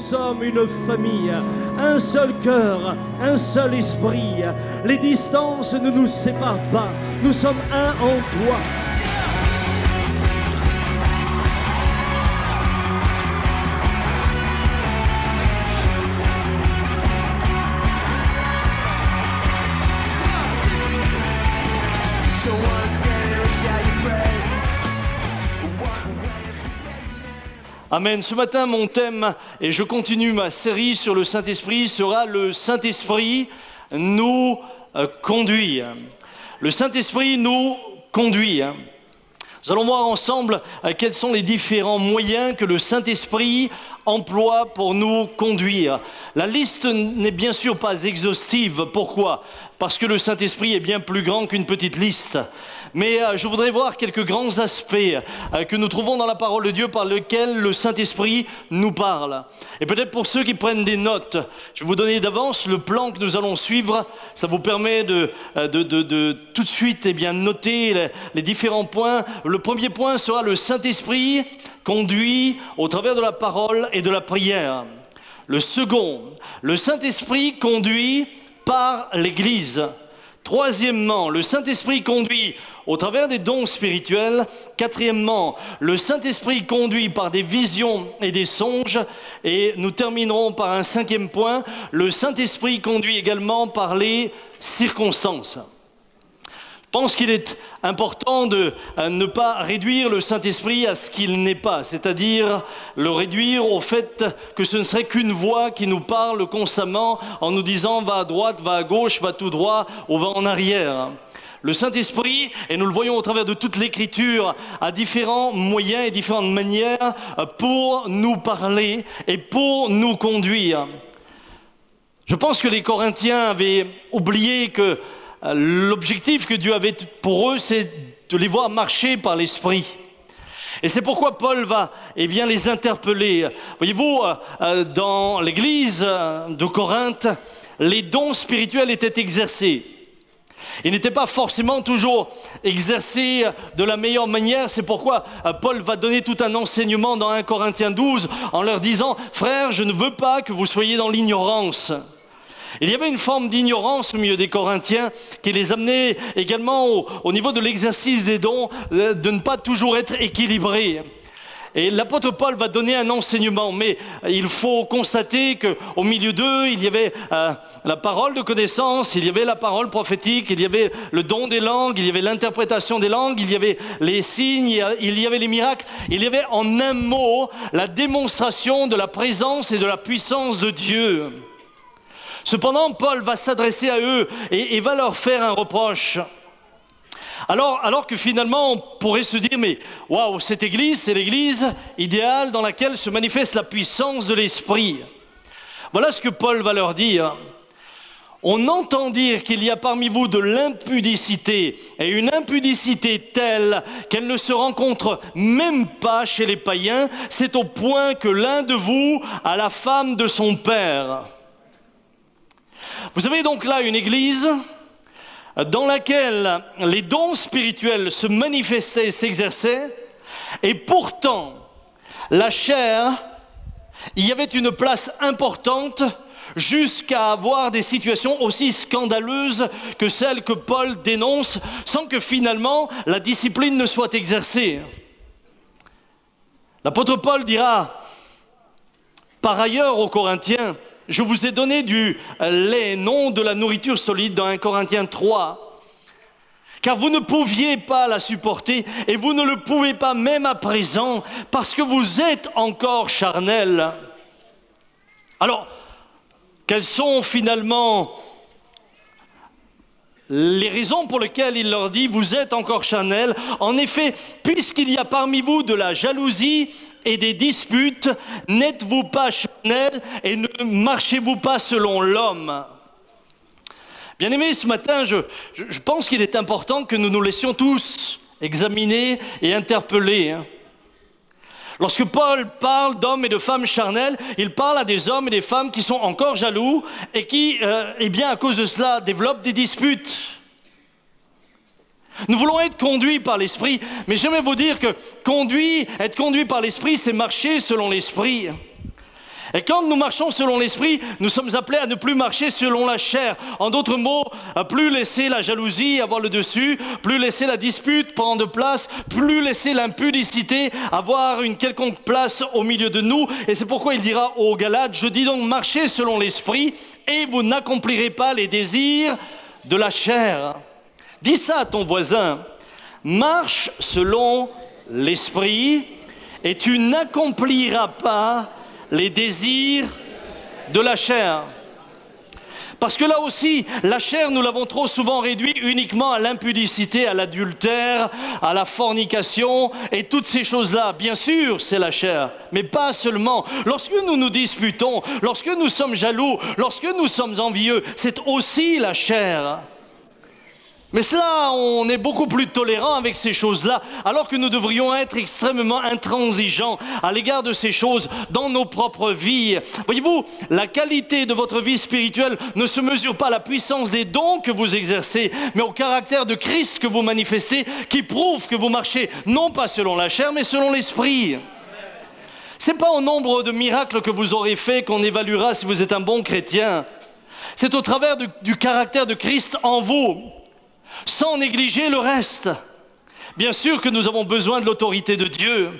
sommes une famille, un seul cœur, un seul esprit. Les distances ne nous séparent pas, nous sommes un en toi. Amen. Ce matin, mon thème, et je continue ma série sur le Saint-Esprit, sera le Saint-Esprit nous conduit. Le Saint-Esprit nous conduit. Nous allons voir ensemble quels sont les différents moyens que le Saint-Esprit emploie pour nous conduire. La liste n'est bien sûr pas exhaustive. Pourquoi ? Parce que le Saint-Esprit est bien plus grand qu'une petite liste. Mais je voudrais voir quelques grands aspects que nous trouvons dans la parole de Dieu par lesquels le Saint-Esprit nous parle. Et peut-être pour ceux qui prennent des notes, je vais vous donner d'avance le plan que nous allons suivre. Ça vous permet de tout de suite noter les différents points. Le premier point sera le Saint-Esprit conduit au travers de la parole et de la prière. Le second, le Saint-Esprit conduit par l'Église. Troisièmement, le Saint-Esprit conduit au travers des dons spirituels. Quatrièmement, le Saint-Esprit conduit par des visions et des songes. Et nous terminerons par un cinquième point, le Saint-Esprit conduit également par les circonstances. Je pense qu'il est important de ne pas réduire le Saint-Esprit à ce qu'il n'est pas, c'est-à-dire le réduire au fait que ce ne serait qu'une voix qui nous parle constamment en nous disant « va à droite, va à gauche, va tout droit ou va en arrière ». Le Saint-Esprit, et nous le voyons au travers de toute l'Écriture, a différents moyens et différentes manières pour nous parler et pour nous conduire. Je pense que les Corinthiens avaient oublié que l'objectif que Dieu avait pour eux, c'est de les voir marcher par l'Esprit. Et c'est pourquoi Paul va les interpeller. Voyez-vous, dans l'église de Corinthe, les dons spirituels étaient exercés. Ils n'étaient pas forcément toujours exercés de la meilleure manière. C'est pourquoi Paul va donner tout un enseignement dans 1 Corinthiens 12 en leur disant « Frères, je ne veux pas que vous soyez dans l'ignorance ». Il y avait une forme d'ignorance au milieu des Corinthiens qui les amenait également au niveau de l'exercice des dons de ne pas toujours être équilibrés. Et l'apôtre Paul va donner un enseignement, mais il faut constater qu'au milieu d'eux, il y avait la parole de connaissance, il y avait la parole prophétique, il y avait le don des langues, il y avait l'interprétation des langues, il y avait les signes, il y avait les miracles, il y avait en un mot la démonstration de la présence et de la puissance de Dieu. Cependant, Paul va s'adresser à eux et va leur faire un reproche. Alors que finalement, on pourrait se dire, mais waouh, cette église, c'est l'église idéale dans laquelle se manifeste la puissance de l'Esprit. Voilà ce que Paul va leur dire. On entend dire qu'il y a parmi vous de l'impudicité, et une impudicité telle qu'elle ne se rencontre même pas chez les païens. C'est au point que l'un de vous a la femme de son père. Vous avez donc là une église dans laquelle les dons spirituels se manifestaient et s'exerçaient, et pourtant, la chair, il y avait une place importante jusqu'à avoir des situations aussi scandaleuses que celles que Paul dénonce, sans que finalement la discipline ne soit exercée. L'apôtre Paul dira, par ailleurs aux Corinthiens, je vous ai donné du lait, non de la nourriture solide dans 1 Corinthiens 3. Car vous ne pouviez pas la supporter et vous ne le pouvez pas même à présent parce que vous êtes encore charnels. Alors, quelles sont finalement les raisons pour lesquelles il leur dit « vous êtes encore charnels ». En effet, puisqu'il y a parmi vous de la jalousie et des disputes, n'êtes-vous pas charnels et ne marchez-vous pas selon l'homme ? Bien-aimés, ce matin, je pense qu'il est important que nous nous laissions tous examiner et interpeller. Lorsque Paul parle d'hommes et de femmes charnels, il parle à des hommes et des femmes qui sont encore jaloux et qui, à cause de cela, développent des disputes. Nous voulons être conduits par l'Esprit, mais j'aimerais vous dire que être conduit par l'Esprit, c'est marcher selon l'Esprit. Et quand nous marchons selon l'esprit, nous sommes appelés à ne plus marcher selon la chair. En d'autres mots, à plus laisser la jalousie avoir le dessus, plus laisser la dispute prendre place, plus laisser l'impudicité avoir une quelconque place au milieu de nous. Et c'est pourquoi il dira aux Galates, je dis donc marchez selon l'esprit et vous n'accomplirez pas les désirs de la chair. Dis ça à ton voisin, marche selon l'esprit et tu n'accompliras pas les désirs de la chair. Parce que là aussi, la chair, nous l'avons trop souvent réduit uniquement à l'impudicité, à l'adultère, à la fornication et toutes ces choses-là. Bien sûr, c'est la chair, mais pas seulement. Lorsque nous nous disputons, lorsque nous sommes jaloux, lorsque nous sommes envieux, c'est aussi la chair. Mais cela, on est beaucoup plus tolérant avec ces choses-là, alors que nous devrions être extrêmement intransigeants à l'égard de ces choses dans nos propres vies. Voyez-vous, la qualité de votre vie spirituelle ne se mesure pas à la puissance des dons que vous exercez, mais au caractère de Christ que vous manifestez, qui prouve que vous marchez non pas selon la chair, mais selon l'esprit. Ce n'est pas au nombre de miracles que vous aurez fait qu'on évaluera si vous êtes un bon chrétien. C'est au travers du caractère de Christ en vous, sans négliger le reste. Bien sûr que nous avons besoin de l'autorité de Dieu,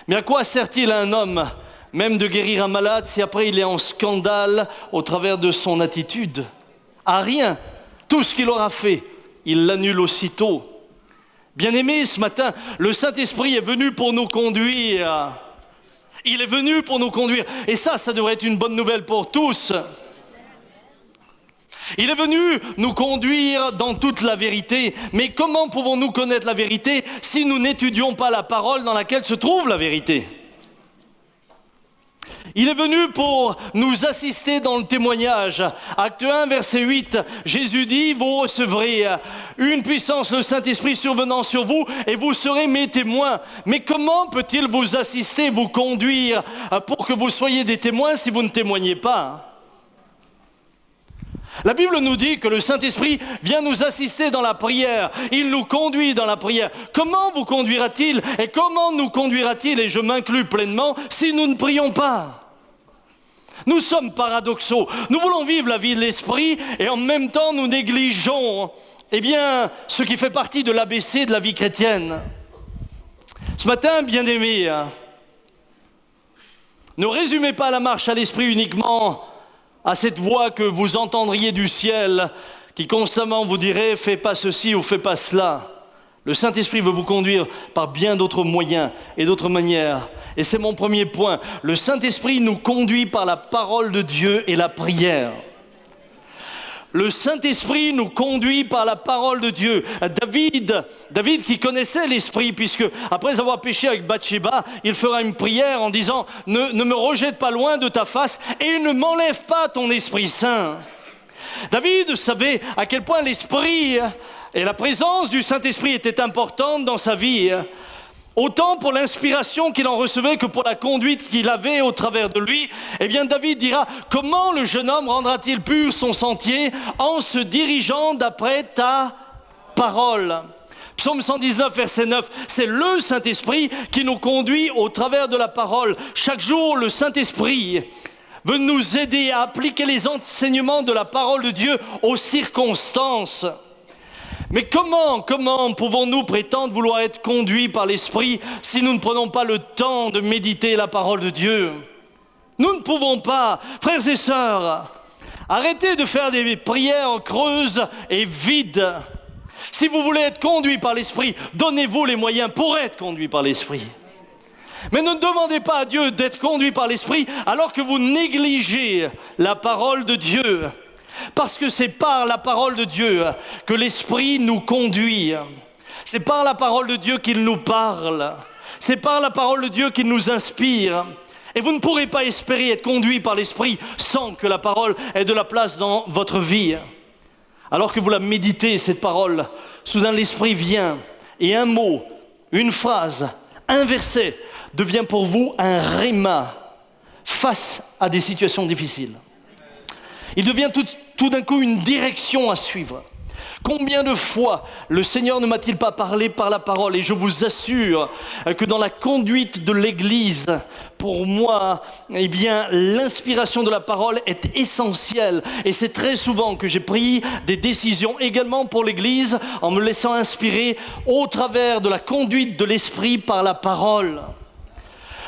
mais à quoi sert-il à un homme même de guérir un malade si après il est en scandale au travers de son attitude? À rien. Tout ce qu'il aura fait, il l'annule aussitôt. Bien-aimés, ce matin, le Saint-Esprit est venu pour nous conduire. Il est venu pour nous conduire. Et ça devrait être une bonne nouvelle pour tous. Il est venu nous conduire dans toute la vérité. Mais comment pouvons-nous connaître la vérité si nous n'étudions pas la parole dans laquelle se trouve la vérité? Il est venu pour nous assister dans le témoignage. Acte 1, verset 8, Jésus dit, vous recevrez une puissance, le Saint-Esprit survenant sur vous, et vous serez mes témoins. Mais comment peut-il vous assister, vous conduire pour que vous soyez des témoins si vous ne témoignez pas? La Bible nous dit que le Saint-Esprit vient nous assister dans la prière. Il nous conduit dans la prière. Comment vous conduira-t-il et comment nous conduira-t-il, et je m'inclus pleinement, si nous ne prions pas? Nous sommes paradoxaux. Nous voulons vivre la vie de l'Esprit et en même temps nous négligeons ce qui fait partie de l'ABC de la vie chrétienne. Ce matin, bien-aimés, ne résumez pas la marche à l'Esprit uniquement à cette voix que vous entendriez du ciel, qui constamment vous dirait « fais pas ceci ou fais pas cela ». Le Saint-Esprit veut vous conduire par bien d'autres moyens et d'autres manières. Et c'est mon premier point. Le Saint-Esprit nous conduit par la parole de Dieu et la prière. Le Saint-Esprit nous conduit par la parole de Dieu. David qui connaissait l'Esprit, puisque après avoir péché avec Bathsheba, il fera une prière en disant « Ne me rejette pas loin de ta face et ne m'enlève pas ton Esprit Saint ». David savait à quel point l'Esprit et la présence du Saint-Esprit étaient importantes dans sa vie. Autant pour l'inspiration qu'il en recevait que pour la conduite qu'il avait au travers de lui. David dira, comment le jeune homme rendra-t-il pur son sentier en se dirigeant d'après ta parole? Psaume 119, verset 9, c'est le Saint-Esprit qui nous conduit au travers de la parole. Chaque jour, le Saint-Esprit veut nous aider à appliquer les enseignements de la parole de Dieu aux circonstances. Mais comment pouvons-nous prétendre vouloir être conduits par l'Esprit si nous ne prenons pas le temps de méditer la parole de Dieu? Nous ne pouvons pas, frères et sœurs, arrêtez de faire des prières creuses et vides. Si vous voulez être conduits par l'Esprit, donnez-vous les moyens pour être conduits par l'Esprit. Mais ne demandez pas à Dieu d'être conduit par l'Esprit alors que vous négligez la parole de Dieu. Parce que c'est par la parole de Dieu que l'Esprit nous conduit. C'est par la parole de Dieu qu'il nous parle. C'est par la parole de Dieu qu'il nous inspire. Et vous ne pourrez pas espérer être conduit par l'Esprit sans que la parole ait de la place dans votre vie. Alors que vous la méditez, cette parole, soudain l'Esprit vient et un mot, une phrase, un verset devient pour vous un rhéma face à des situations difficiles. Il devient tout d'un coup une direction à suivre. Combien de fois le Seigneur ne m'a-t-il pas parlé par la parole? Et je vous assure que dans la conduite de l'Église, pour moi, eh bien, l'inspiration de la parole est essentielle. Et c'est très souvent que j'ai pris des décisions également pour l'Église en me laissant inspirer au travers de la conduite de l'Esprit par la parole.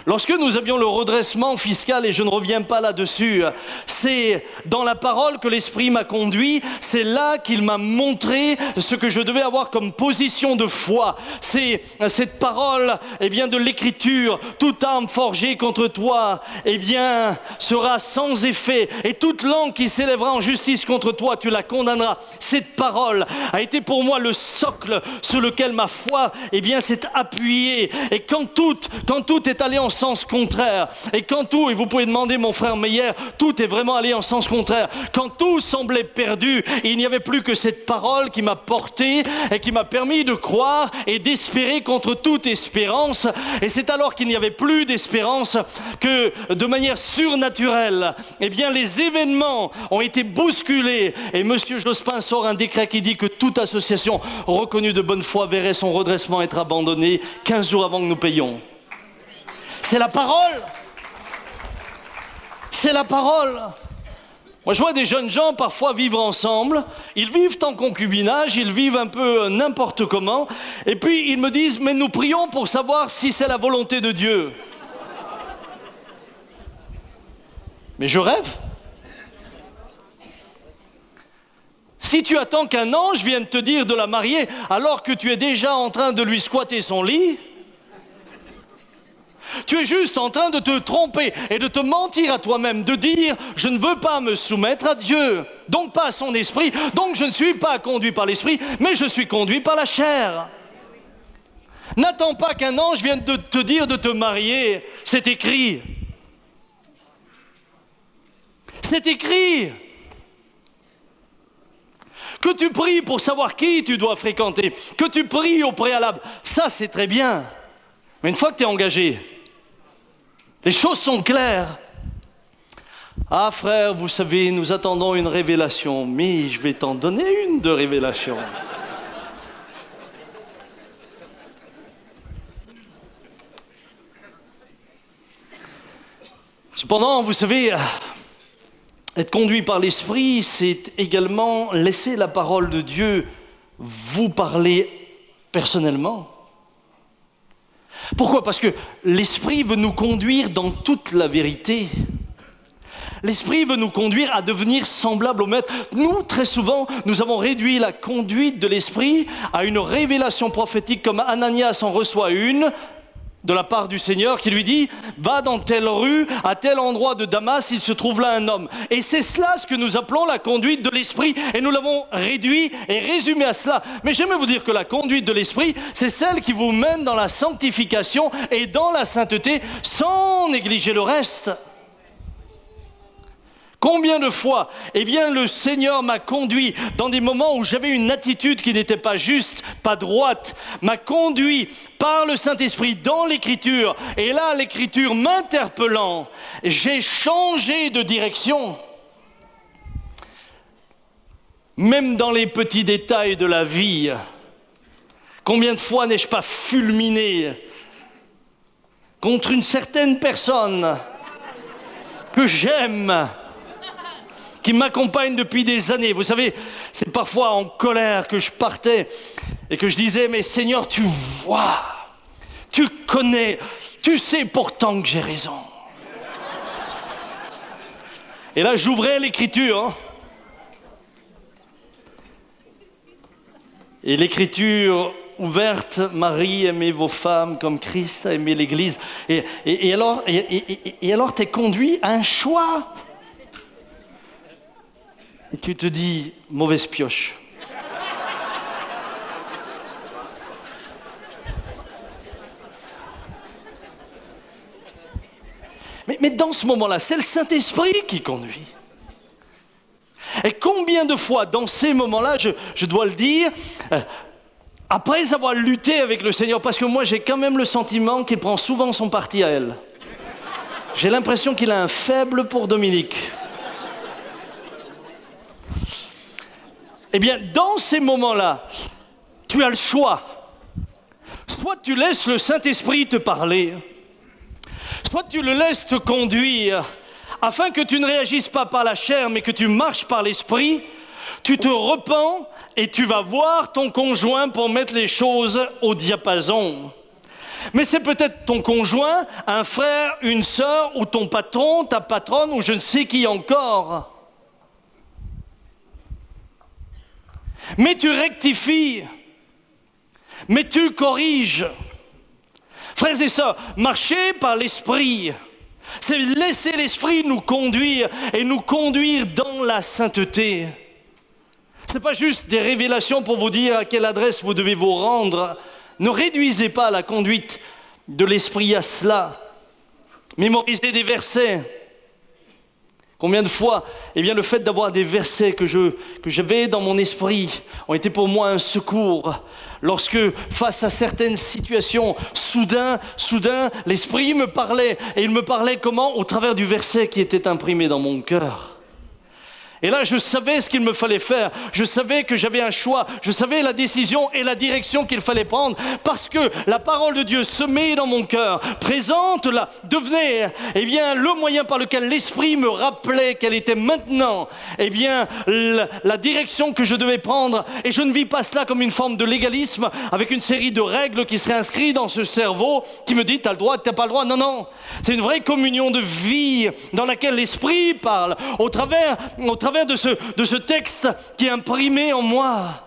Lorsque nous avions le redressement fiscal, et je ne reviens pas là-dessus, c'est dans la parole que l'Esprit m'a conduit, c'est là qu'il m'a montré ce que je devais avoir comme position de foi. C'est cette parole, eh bien, de l'Écriture, toute arme forgée contre toi, eh bien, sera sans effet, et toute langue qui s'élèvera en justice contre toi, tu la condamneras. Cette parole a été pour moi le socle sur lequel ma foi, eh bien, s'est appuyée, et quand tout est allé en sens contraire, et quand tout, et vous pouvez demander mon frère Meyer, tout est vraiment allé en sens contraire, quand tout semblait perdu, il n'y avait plus que cette parole qui m'a porté et qui m'a permis de croire et d'espérer contre toute espérance. Et c'est alors qu'il n'y avait plus d'espérance que de manière surnaturelle, eh bien les événements ont été bousculés, et M. Jospin sort un décret qui dit que toute association reconnue de bonne foi verrait son redressement être abandonné 15 jours avant que nous payions. C'est la parole. C'est la parole. Moi, je vois des jeunes gens parfois vivre ensemble. Ils vivent en concubinage, ils vivent un peu n'importe comment. Et puis, ils me disent, mais nous prions pour savoir si c'est la volonté de Dieu. Mais je rêve. Si tu attends qu'un ange vienne te dire de la marier alors que tu es déjà en train de lui squatter son lit, tu es juste en train de te tromper et de te mentir à toi-même, de dire « je ne veux pas me soumettre à Dieu, donc pas à son esprit, donc je ne suis pas conduit par l'esprit, mais je suis conduit par la chair. » N'attends pas qu'un ange vienne de te dire de te marier, c'est écrit. C'est écrit. Que tu pries pour savoir qui tu dois fréquenter, que tu pries au préalable, ça c'est très bien. Mais une fois que tu es engagé, les choses sont claires. Ah frère, vous savez, nous attendons une révélation, mais je vais t'en donner une de révélation. Cependant, vous savez, être conduit par l'Esprit, c'est également laisser la parole de Dieu vous parler personnellement. Pourquoi? Parce que l'Esprit veut nous conduire dans toute la vérité. L'Esprit veut nous conduire à devenir semblables au Maître. Nous, très souvent, nous avons réduit la conduite de l'Esprit à une révélation prophétique, comme Ananias en reçoit une de la part du Seigneur qui lui dit « Va dans telle rue, à tel endroit de Damas, il se trouve là un homme. » Et c'est cela ce que nous appelons la conduite de l'Esprit, et nous l'avons réduit et résumé à cela. Mais j'aimerais vous dire que la conduite de l'Esprit, c'est celle qui vous mène dans la sanctification et dans la sainteté, sans négliger le reste. Combien de fois, eh bien, le Seigneur m'a conduit dans des moments où j'avais une attitude qui n'était pas juste, pas droite, m'a conduit par le Saint-Esprit dans l'Écriture. Et là, l'Écriture m'interpellant, j'ai changé de direction. Même dans les petits détails de la vie, combien de fois n'ai-je pas fulminé contre une certaine personne que j'aime, qui m'accompagne depuis des années. Vous savez, c'est parfois en colère que je partais et que je disais, mais Seigneur, tu vois, tu connais, tu sais pourtant que j'ai raison. Et là, j'ouvrais l'Écriture. Hein. Et l'Écriture ouverte, Marie, aimez vos femmes comme Christ a aimé l'Église. Et alors, t'es conduit à un choix. Et tu te dis, mauvaise pioche. Mais dans ce moment-là, c'est le Saint-Esprit qui conduit. Et combien de fois, dans ces moments-là, je dois le dire, après avoir lutté avec le Seigneur, parce que moi j'ai quand même le sentiment qu'il prend souvent son parti à elle. J'ai l'impression qu'il a un faible pour Dominique. Eh bien, dans ces moments-là, tu as le choix. Soit tu laisses le Saint-Esprit te parler, soit tu le laisses te conduire, afin que tu ne réagisses pas par la chair, mais que tu marches par l'Esprit. Tu te repens et tu vas voir ton conjoint pour mettre les choses au diapason. Mais c'est peut-être ton conjoint, un frère, une sœur, ou ton patron, ta patronne, ou je ne sais qui encore. Mais tu rectifies, mais tu corriges. Frères et sœurs, marcher par l'Esprit, c'est laisser l'Esprit nous conduire et nous conduire dans la sainteté. Ce n'est pas juste des révélations pour vous dire à quelle adresse vous devez vous rendre. Ne réduisez pas la conduite de l'Esprit à cela. Mémorisez des versets. Combien de fois, le fait d'avoir des versets que j'avais dans mon esprit ont été pour moi un secours. Lorsque, face à certaines situations, soudain, l'Esprit me parlait. Et il me parlait comment? Au travers du verset qui était imprimé dans mon cœur. Et là, je savais ce qu'il me fallait faire. Je savais que j'avais un choix. Je savais la décision et la direction qu'il fallait prendre. Parce que la parole de Dieu semée dans mon cœur, présente-la, devenait le moyen par lequel l'Esprit me rappelait quelle était maintenant la direction que je devais prendre. Et je ne vis pas cela comme une forme de légalisme avec une série de règles qui seraient inscrites dans ce cerveau qui me dit t'as le droit, t'as pas le droit. Non. C'est une vraie communion de vie dans laquelle l'Esprit parle au travers de ce texte qui est imprimé en moi.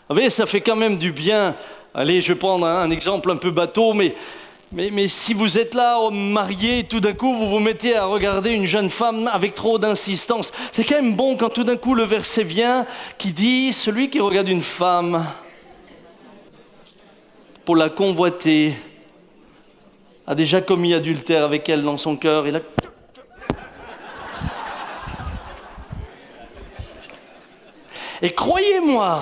Vous voyez, ça fait quand même du bien. Allez, je vais prendre un exemple un peu bateau, mais si vous êtes là, marié, tout d'un coup, vous vous mettez à regarder une jeune femme avec trop d'insistance. C'est quand même bon quand tout d'un coup le verset vient qui dit « Celui qui regarde une femme pour la convoiter a déjà commis adultère avec elle dans son cœur. » Et croyez-moi,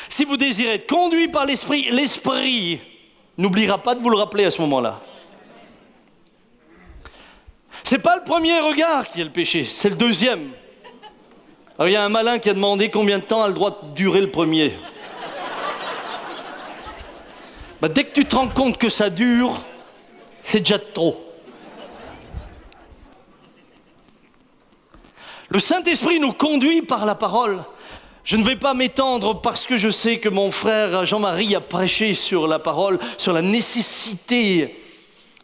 si vous désirez être conduit par l'Esprit, l'Esprit n'oubliera pas de vous le rappeler à ce moment-là. Ce n'est pas le premier regard qui est le péché, c'est le deuxième. Alors, il y a un malin qui a demandé combien de temps a le droit de durer le premier. Dès que tu te rends compte que ça dure, c'est déjà de trop. Le Saint-Esprit nous conduit par la parole. Je ne vais pas m'étendre parce que je sais que mon frère Jean-Marie a prêché sur la parole, sur la nécessité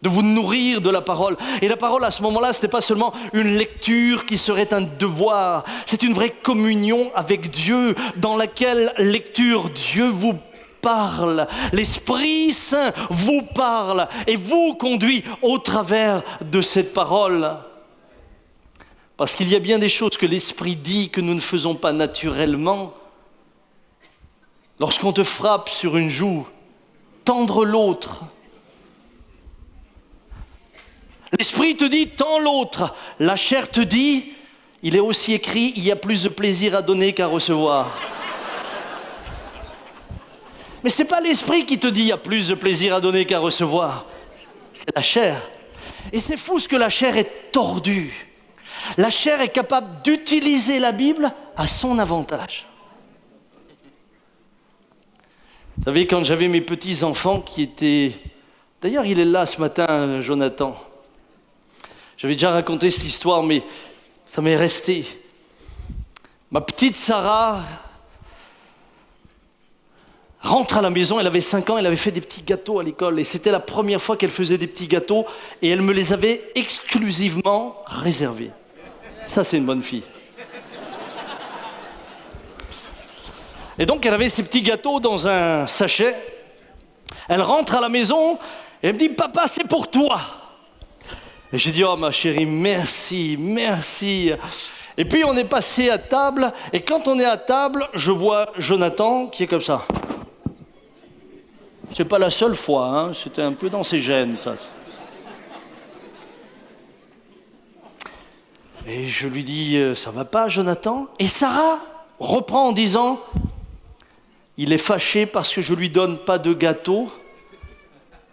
de vous nourrir de la parole. Et la parole, à ce moment-là, ce n'était pas seulement une lecture qui serait un devoir. C'est une vraie communion avec Dieu dans laquelle lecture Dieu vous parle. L'Esprit Saint vous parle et vous conduit au travers de cette parole. Parce qu'il y a bien des choses que l'Esprit dit que nous ne faisons pas naturellement. Lorsqu'on te frappe sur une joue, tendre l'autre. L'Esprit te dit, tends l'autre. La chair te dit, il est aussi écrit, il y a plus de plaisir à donner qu'à recevoir. Mais ce n'est pas l'Esprit qui te dit, il y a plus de plaisir à donner qu'à recevoir. C'est la chair. Et c'est fou ce que la chair est tordue. La chair est capable d'utiliser la Bible à son avantage. Vous savez, quand j'avais mes petits-enfants qui étaient... D'ailleurs, il est là ce matin, Jonathan. J'avais déjà raconté cette histoire, mais ça m'est resté. Ma petite Sarah rentre à la maison, elle avait 5 ans, elle avait fait des petits gâteaux à l'école. Et c'était la première fois qu'elle faisait des petits gâteaux et elle me les avait exclusivement réservés. Ça, c'est une bonne fille. Et donc, elle avait ses petits gâteaux dans un sachet. Elle rentre à la maison et elle me dit « Papa, c'est pour toi !» Et j'ai dit « Oh, ma chérie, merci, merci !» Et puis, on est passé à table. Et quand on est à table, je vois Jonathan qui est comme ça. C'est pas la seule fois, hein, c'était un peu dans ses gènes, ça. Et je lui dis, ça va pas, Jonathan? Et Sarah reprend en disant, il est fâché parce que je lui donne pas de gâteau.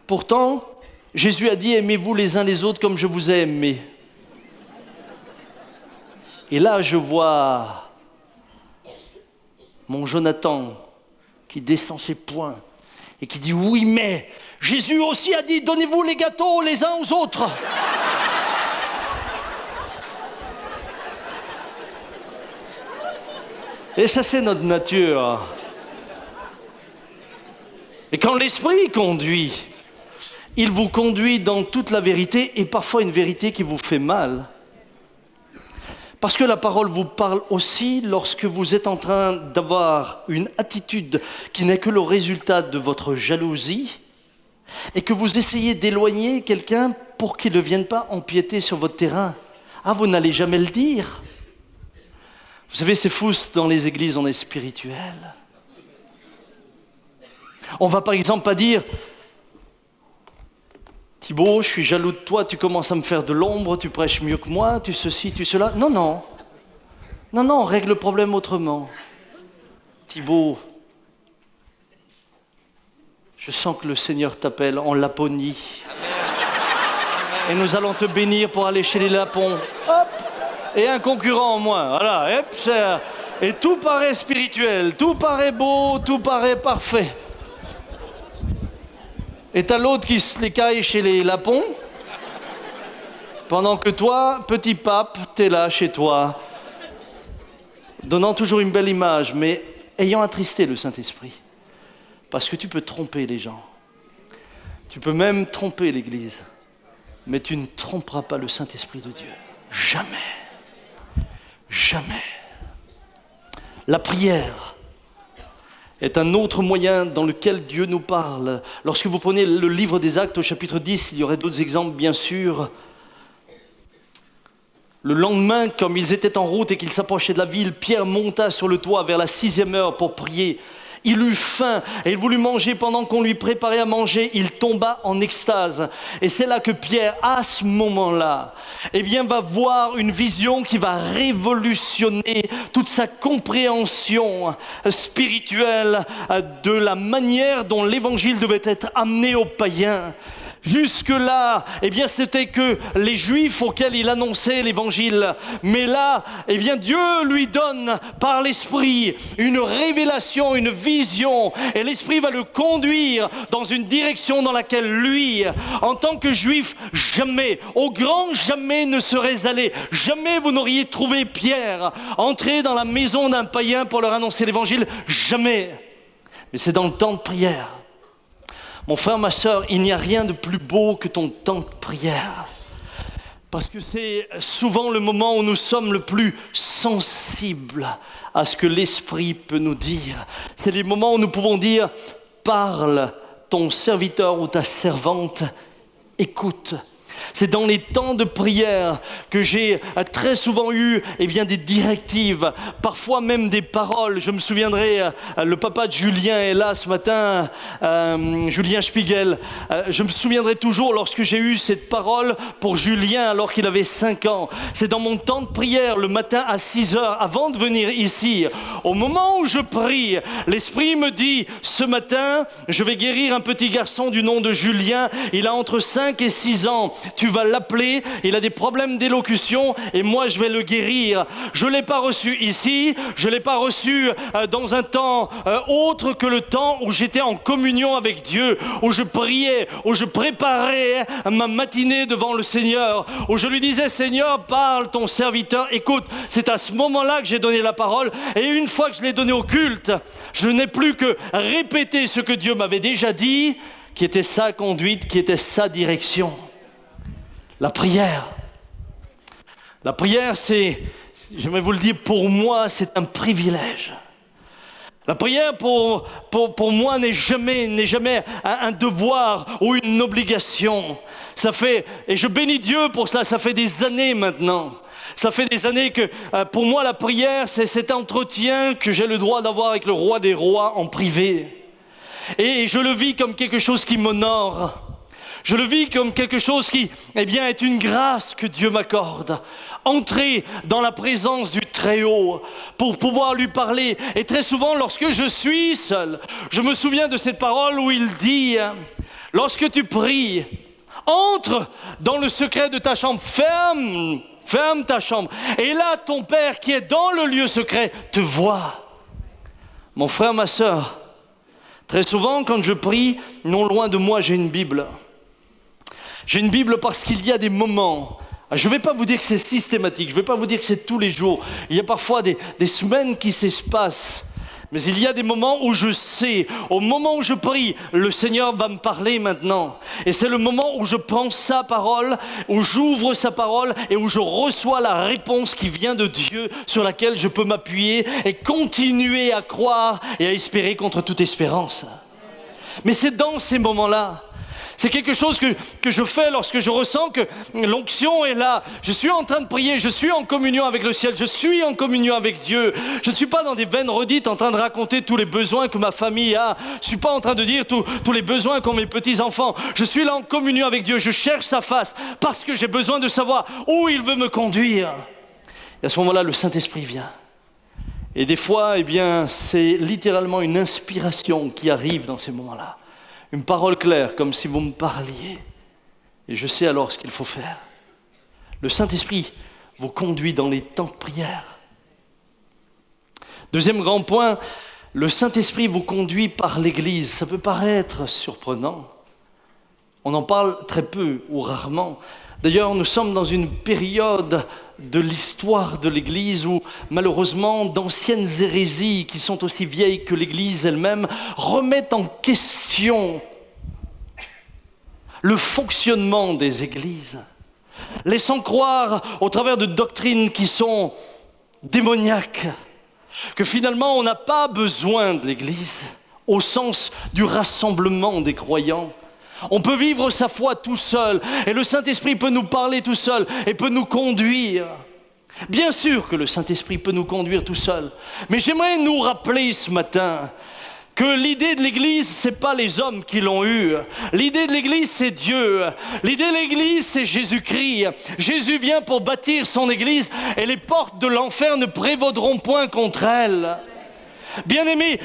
Pourtant, Jésus a dit, aimez-vous les uns les autres comme je vous ai aimé. Et là, je vois mon Jonathan, qui descend ses poings et qui dit « Oui, mais Jésus aussi a dit, donnez-vous les gâteaux les uns aux autres !» Et ça, c'est notre nature. Et quand l'Esprit conduit, il vous conduit dans toute la vérité et parfois une vérité qui vous fait mal. Parce que la parole vous parle aussi lorsque vous êtes en train d'avoir une attitude qui n'est que le résultat de votre jalousie et que vous essayez d'éloigner quelqu'un pour qu'il ne vienne pas empiéter sur votre terrain. Ah, vous n'allez jamais le dire. Vous savez, c'est fou, dans les églises, on est spirituel. On va par exemple pas dire « Thibaut, je suis jaloux de toi, tu commences à me faire de l'ombre, tu prêches mieux que moi, tu ceci, tu cela. » Non, non. Non, non, on règle le problème autrement. « Thibaut, je sens que le Seigneur t'appelle en Laponie. Et nous allons te bénir pour aller chez les Lapons. » Hop, et un concurrent en moins. Voilà, hop, et tout paraît spirituel, tout paraît beau, tout paraît parfait. Et t'as l'autre qui se les caille chez les Lapons, pendant que toi, petit pape, t'es là chez toi, donnant toujours une belle image, mais ayant attristé le Saint-Esprit. Parce que tu peux tromper les gens. Tu peux même tromper l'Église. Mais tu ne tromperas pas le Saint-Esprit de Dieu. Jamais. Jamais. La prière est un autre moyen dans lequel Dieu nous parle. Lorsque vous prenez le livre des Actes au chapitre 10, il y aurait d'autres exemples bien sûr. Le lendemain, comme ils étaient en route et qu'ils s'approchaient de la ville, Pierre monta sur le toit vers la 6e heure pour prier. Il eut faim et il voulut manger pendant qu'on lui préparait à manger. Il tomba en extase. Et c'est là que Pierre, à ce moment-là, va voir une vision qui va révolutionner toute sa compréhension spirituelle de la manière dont l'évangile devait être amené aux païens. Jusque-là, c'était que les Juifs auxquels il annonçait l'évangile. Mais là, Dieu lui donne par l'Esprit une révélation, une vision. Et l'Esprit va le conduire dans une direction dans laquelle lui, en tant que Juif, jamais, au grand jamais ne serait allé. Jamais vous n'auriez trouvé Pierre entrer dans la maison d'un païen pour leur annoncer l'évangile. Jamais. Mais c'est dans le temps de prière. Mon frère, ma sœur, il n'y a rien de plus beau que ton temps de prière. Parce que c'est souvent le moment où nous sommes le plus sensibles à ce que l'Esprit peut nous dire. C'est les moments où nous pouvons dire « Parle, ton serviteur ou ta servante, écoute ». C'est dans les temps de prière que j'ai très souvent eu des directives, parfois même des paroles. Je me souviendrai, le papa de Julien est là ce matin, Julien Spiegel. Je me souviendrai toujours lorsque j'ai eu cette parole pour Julien alors qu'il avait 5 ans. C'est dans mon temps de prière le matin à 6 heures avant de venir ici. Au moment où je prie, l'Esprit me dit « Ce matin, je vais guérir un petit garçon du nom de Julien. Il a entre 5 et 6 ans. Tu vas l'appeler, il a des problèmes d'élocution et moi je vais le guérir. » Je ne l'ai pas reçu ici, je ne l'ai pas reçu dans un temps autre que le temps où j'étais en communion avec Dieu, où je priais, où je préparais ma matinée devant le Seigneur, où je lui disais « Seigneur, parle, ton serviteur, écoute ». C'est à ce moment-là que j'ai donné la parole et une fois que je l'ai donnée au culte, je n'ai plus que répéter ce que Dieu m'avait déjà dit, qui était sa conduite, qui était sa direction. La prière. La prière, c'est, je vais vous le dire, pour moi, c'est un privilège. La prière, pour moi, n'est jamais un devoir ou une obligation. Ça fait, et je bénis Dieu pour cela, ça fait des années maintenant. Ça fait des années que, pour moi, la prière, c'est cet entretien que j'ai le droit d'avoir avec le roi des rois en privé. Et je le vis comme quelque chose qui m'honore. Je le vis comme quelque chose qui, est une grâce que Dieu m'accorde. Entrer dans la présence du Très-Haut pour pouvoir lui parler. Et très souvent, lorsque je suis seul, je me souviens de cette parole où il dit « Lorsque tu pries, entre dans le secret de ta chambre, ferme ta chambre. Et là, ton Père qui est dans le lieu secret te voit. » Mon frère, ma sœur, très souvent quand je prie, non loin de moi, j'ai une Bible. J'ai une Bible parce qu'il y a des moments, je ne vais pas vous dire que c'est systématique, je ne vais pas vous dire que c'est tous les jours. Il y a parfois des semaines qui s'espacent. Mais il y a des moments où je sais, au moment où je prie, le Seigneur va me parler maintenant. Et c'est le moment où je prends sa parole, où j'ouvre sa parole et où je reçois la réponse qui vient de Dieu sur laquelle je peux m'appuyer et continuer à croire et à espérer contre toute espérance. Mais c'est dans ces moments-là. C'est quelque chose que je fais lorsque je ressens que l'onction est là. Je suis en train de prier, je suis en communion avec le ciel, je suis en communion avec Dieu. Je ne suis pas dans des vaines redites en train de raconter tous les besoins que ma famille a. Je ne suis pas en train de dire tous les besoins qu'ont mes petits-enfants. Je suis là en communion avec Dieu, je cherche sa face parce que j'ai besoin de savoir où il veut me conduire. Et à ce moment-là, le Saint-Esprit vient. Et des fois, c'est littéralement une inspiration qui arrive dans ces moments-là. Une parole claire, comme si vous me parliez. Et je sais alors ce qu'il faut faire. Le Saint-Esprit vous conduit dans les temps de prière. Deuxième grand point, le Saint-Esprit vous conduit par l'Église. Ça peut paraître surprenant. On en parle très peu ou rarement. D'ailleurs, nous sommes dans une période de l'histoire de l'Église où, malheureusement, d'anciennes hérésies qui sont aussi vieilles que l'Église elle-même remettent en question le fonctionnement des églises, laissant croire au travers de doctrines qui sont démoniaques que finalement on n'a pas besoin de l'Église au sens du rassemblement des croyants. On peut vivre sa foi tout seul et le Saint-Esprit peut nous parler tout seul et peut nous conduire. Bien sûr que le Saint-Esprit peut nous conduire tout seul, mais j'aimerais nous rappeler ce matin que l'idée de l'Église, ce n'est pas les hommes qui l'ont eue. L'idée de l'Église, c'est Dieu. L'idée de l'Église, c'est Jésus-Christ. Jésus vient pour bâtir son Église et les portes de l'enfer ne prévaudront point contre elle. Bien-aimés,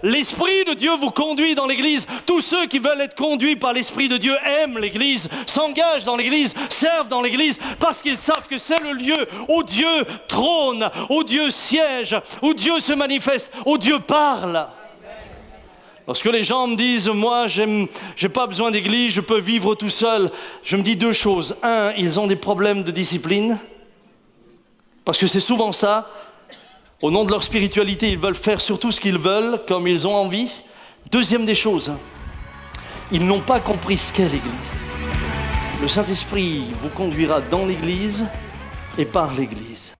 l'Esprit de Dieu vous conduit dans l'Église. Tous ceux qui veulent être conduits par l'Esprit de Dieu aiment l'Église, s'engagent dans l'Église, servent dans l'Église, parce qu'ils savent que c'est le lieu où Dieu trône, où Dieu siège, où Dieu se manifeste, où Dieu parle. Lorsque les gens me disent « moi, j'ai pas besoin d'église, je peux vivre tout seul », je me dis deux choses. Un, ils ont des problèmes de discipline, parce que c'est souvent ça. Au nom de leur spiritualité, ils veulent faire surtout ce qu'ils veulent, comme ils ont envie. Deuxième des choses, ils n'ont pas compris ce qu'est l'Église. Le Saint-Esprit vous conduira dans l'Église et par l'Église.